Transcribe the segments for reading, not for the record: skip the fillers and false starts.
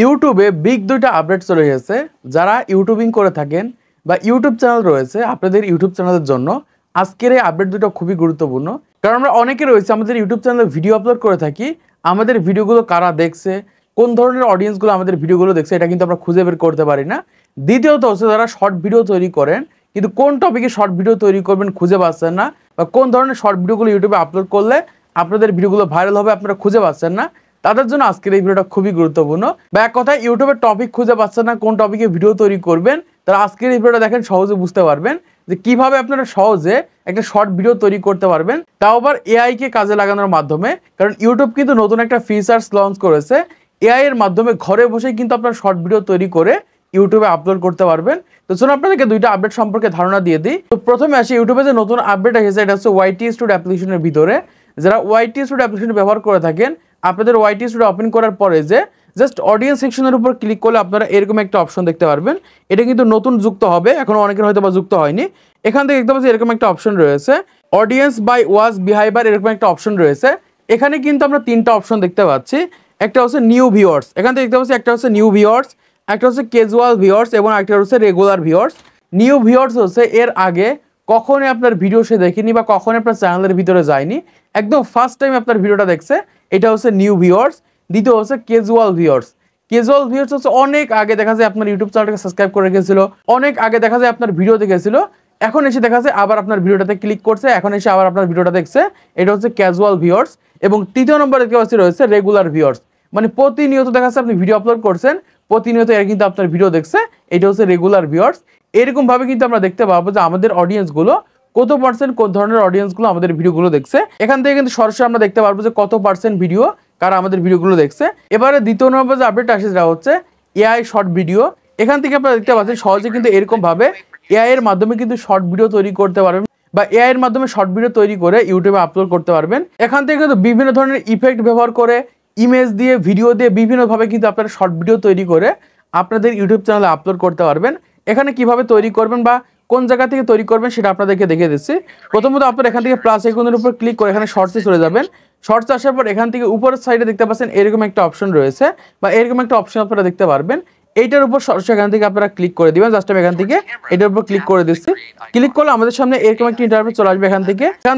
ইউটিউবে বিগ দুইটা আপডেট চলে গেছে। যারা ইউটিউবিং করে থাকেন বা ইউটিউব চ্যানেল রয়েছে, আপনাদের ইউটিউব চ্যানেলের জন্য আজকের এই আপডেট দুটো খুবই গুরুত্বপূর্ণ। কারণ আমরা অনেকে রয়েছে আমাদের ইউটিউব চ্যানেলে ভিডিও আপলোড করে থাকি, আমাদের ভিডিওগুলো কারা দেখছে, কোন ধরনের অডিয়েন্সগুলো আমাদের ভিডিওগুলো দেখছে, এটা কিন্তু আমরা খুঁজে বের করতে পারি না। দ্বিতীয়ত হচ্ছে যারা শর্ট ভিডিও তৈরি করেন, কিন্তু কোন টপিকে শর্ট ভিডিও তৈরি করবেন খুঁজে পাচ্ছেন না, বা কোন ধরনের শর্ট ভিডিওগুলো ইউটিউবে আপলোড করলে আপনাদের ভিডিওগুলো ভাইরাল হবে আপনারা খুঁজে পাচ্ছেন না, তাদের জন্য আজকের এই ভিডিওটা খুবই গুরুত্বপূর্ণ। বা এক কথায় ইউটিউবের টপিক খুঁজে পাচ্ছেন না, কোন টপিকে ভিডিও তৈরি করবেন, তারা আজকের এই ভিডিওটা দেখেন, সহজে বুঝতে পারবেন যে কিভাবে আপনারা সহজে একটা শর্ট ভিডিও তৈরি করতে পারবেন, তাও আবার এআই কে কাজে লাগানোর মাধ্যমে। কারণ ইউটিউব কিন্তু নতুন একটা ফিচার্স লঞ্চ করেছে, এআই এর মাধ্যমে ঘরে বসে কিন্তু আপনার শর্ট ভিডিও তৈরি করে ইউটিউবে আপলোড করতে পারবেন। তো চলুন আপনাদেরকে দুইটা আপডেট সম্পর্কে ধারণা দিয়ে দিই। তো প্রথমে আসি ইউটিউবে যে নতুন আপডেট এসেছে, এটা হচ্ছে ওয়াইটি স্টুডিও অ্যাপ্লিকেশনের ভিতরে। যারা ওয়াইটি স্টুডিও অ্যাপ্লিকেশন ব্যবহার করে থাকেন, আপনাদের ওয়াইটি স্টুডিও ওপেন করার পরে যে জাস্ট অডিয়েন্স সেকশনের উপর ক্লিক করলে আপনারা এরকম একটা অপশন দেখতে পারবেন। এটা কিন্তু নতুন যুক্ত হবে, এখন অনেকের হয়তো বা যুক্ত হয়নি। এখান থেকে দেখতে পাচ্ছি এরকম একটা অপশন রয়েছে, অডিয়েন্স বাই ওয়াচ বিহেভিয়ার, এরকম একটা অপশন রয়েছে। এখানে কিন্তু আমরা তিনটা অপশন দেখতে পাচ্ছি। একটা হচ্ছে নিউ ভিউয়ার্স, এখান থেকে দেখতে পাচ্ছি একটা হচ্ছে নিউ ভিউয়ার্স, একটা হচ্ছে ক্যাজুয়াল ভিউয়ার্স এবং একটা হচ্ছে রেগুলার ভিউয়ার্স। নিউ ভিউয়ার্স হচ্ছে এর আগে কখনোই আপনার ভিডিও সে দেখেনি বা কখনোই আপনার চ্যানেলের ভিতরে যায়নি, একদম ফার্স্ট টাইম আপনার ভিডিওটা দেখছে, এটা হচ্ছে নিউ ভিউয়ার্স। দ্বিতীয় হচ্ছে ক্যাজুয়াল ভিউয়ার্স। ক্যাজুয়াল ভিউয়ার্স হচ্ছে অনেক আগে দেখা যায় আপনার ইউটিউব চ্যানেলটাকে সাবস্ক্রাইব করে রেখেছিল, অনেক আগে দেখা যায় আপনার ভিডিও দেখেছিল, এখন এসে দেখা যায় আবার আপনার ভিডিওটাতে ক্লিক করছে, এখন এসে আবার আপনার ভিডিওটা দেখছে, এটা হচ্ছে ক্যাজুয়াল ভিউয়ার্স। এবং তৃতীয় নম্বর দেখতে পাচ্ছি রয়েছে রেগুলার ভিউয়ার্স, মানে প্রতিনিয়ত দেখা যাচ্ছে আপনি ভিডিও আপলোড করছেন, প্রতিনিয়ত এরা কিন্তু আপনার ভিডিও দেখছে, এটা হচ্ছে রেগুলার ভিউয়ার্স। এরকম ভাবে কিন্তু আমরা দেখতে পাবো যে আমাদের অডিয়েন্সগুলো কত পার্সেন্ট, কোন ধরনের অডিয়েন্সগুলো আমাদের ভিডিওগুলো দেখছে। এখান থেকে কিন্তু সরাসরি আমরা দেখতে পারবো যে কত পার্সেন্ট ভিডিও কারা আমাদের ভিডিওগুলো দেখছে। এবারে দ্বিতীয় নম্বর যে আপডেট আসে সেটা হচ্ছে এআই শর্ট ভিডিও। এখান থেকে আপনারা দেখতে পাচ্ছেন সহজে কিন্তু এরকম ভাবে এআই এর মাধ্যমে কিন্তু শর্ট ভিডিও তৈরি করতে পারবেন, বা এআই এর মাধ্যমে শর্ট ভিডিও তৈরি করে ইউটিউবে আপলোড করতে পারবেন। এখান থেকে কিন্তু বিভিন্ন ধরনের ইফেক্ট ব্যবহার করে, ইমেজ দিয়ে, ভিডিও দিয়ে বিভিন্নভাবে কিন্তু আপনারা শর্ট ভিডিও তৈরি করে আপনাদের ইউটিউব চ্যানেলে আপলোড করতে পারবেন। এখানে কিভাবে তৈরি করবেন বা কোন জায়গা থেকে তৈরি করবেন সেটা আপনাদেরকে দেখিয়ে দিচ্ছি। প্রথমত আপনারা এখান থেকে প্লাস আইকনের উপর ক্লিক করে এখানে শর্টসে চলে যাবেন। শর্টস আসার পর এখান থেকে উপরের সাইডে দেখতে পাচ্ছেন এরকম একটা অপশন রয়েছে, বা এরকম একটা অপশন আপনারা দেখতে পারবেন। এইটার উপর সরাসরি এখান থেকে আপনারা ক্লিক করে দিবেন। জাস্ট আমি এখান থেকে এটার উপর ক্লিক করে দিচ্ছি। ক্লিক করলে আমাদের সামনে এরকম একটা ইন্টারফেস চলে আসবে। এখান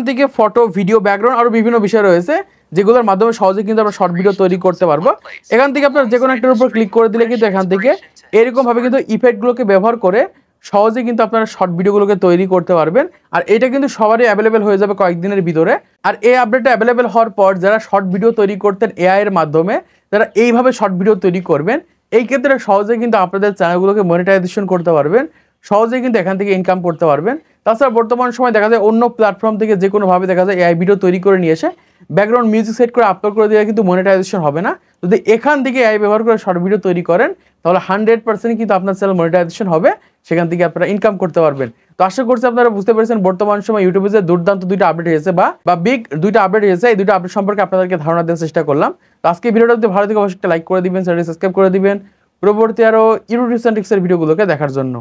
থেকে ফটো, ভিডিও, ব্যাকগ্রাউন্ড আরও বিভিন্ন বিষয় রয়েছে, যেগুলোর মাধ্যমে সহজে কিন্তু আমরা শর্ট ভিডিও তৈরি করতে পারবো। এখান থেকে আপনারা যে কোনো একটার উপর ক্লিক করে দিলে কিন্তু এখান থেকে এরকম ভাবে কিন্তু ইফেক্টগুলোকে ব্যবহার করে সহজে কিন্তু আপনারা শর্ট ভিডিওগুলোকে তৈরি করতে পারবেন। আর এটা কিন্তু সবারই অ্যাভেলেবেল হয়ে যাবে কয়েকদিনের ভিতরে। আর এই আপডেটটা অ্যাভেলেবেল হওয়ার পর যারা শর্ট ভিডিও তৈরি করতেন এআই এর মাধ্যমে, যারা এইভাবে শর্ট ভিডিও তৈরি করবেন, এই ক্ষেত্রে সহজে কিন্তু আপনাদের চ্যানেলগুলোকে মনিটাইজেশন করতে পারবেন, সহজেই কিন্তু এখান থেকে ইনকাম করতে পারবেন। তাছাড়া বর্তমান সময় দেখা যায় অন্য প্ল্যাটফর্ম থেকে যে কোনোভাবে দেখা যায় এআই ভিডিও তৈরি করে নিয়ে এসে ব্যাকগ্রাউন্ড মিউজিক সেট করে আপলোড করে দিলে কিন্তু মনিটাইজেশন হবে না। যদি এখান থেকে এআই ব্যবহার করে শর্ট ভিডিও তৈরি করেন, তাহলে 100% কিন্তু আপনার চ্যানেল মনিটাইজেশন হবে, সেখান থেকে আপনারা ইনকাম করতে পারবেন। তো আশা করছি আপনারা বুঝতে পেরেছেন বর্তমান সময় ইউটিউবে যে দুর্দান্ত দুইটা আপডেট হয়েছে বা বিগ দুইটা আপডেট হয়েছে, এই দুইটা আপডেট সম্পর্কে আপনাদেরকে ধারণা দেওয়ার চেষ্টা করলাম। তো আজকে ভিডিওটা যদি ভালো থেকে অবশ্যই একটা লাইক করে দিবেন, চ্যানেলটি সাবস্ক্রাইব করে দিবেন পরবর্তী আরও ইউটিউব টিপস এন্ড ট্রিক্সের ভিডিওগুলোকে দেখার জন্য।